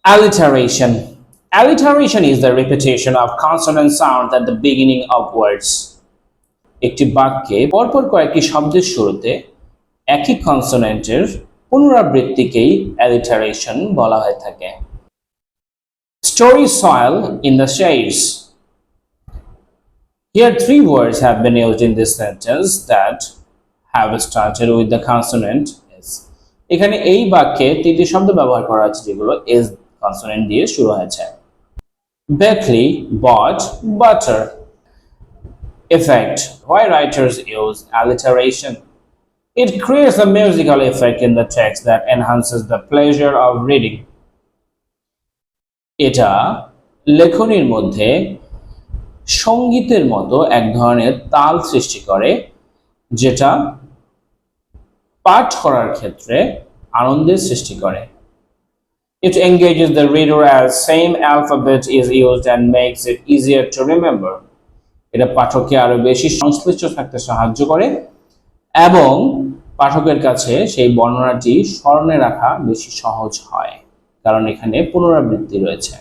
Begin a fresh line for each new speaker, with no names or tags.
Alliteration. Alliteration is the repetition of consonant sounds at the beginning of words. একটি বাক্যে পরপর কয়েকটি শব্দের শুরুতে একই কনসোনেন্টের পুনরাবৃত্তিকেই অ্যালিটারেশন বলা হয়ে থাকে। Story soil in the shades. Here three words have been used in this sentence that have started with the consonant s. এখানে এই বাক্যে তিনটি শব্দ ব্যবহার করা হয়েছে যেগুলো s কনসোনেন্ট দিয়ে শুরু হয়েছে। Bakley bought butter. Effect. Why writers use alliteration? It creates a musical effect in the text that enhances the pleasure of reading. এটা লেখনীর মধ্যে সঙ্গীতের মতো এক ধরনের তাল সৃষ্টি করে যেটা পাঠ করার ক্ষেত্রে আনন্দের সৃষ্টি করে। It engages the reader as same alphabet is used and makes it easier to remember. এটা পাঠককে আরো বেশি সংশ্লিষ্ট থাকতে সাহায্য করে এবং পাঠকের কাছে সেই বর্ণনাটি স্মরণে রাখা বেশি সহজ হয় কারণ এখানে পুনরাবৃত্তি রয়েছে।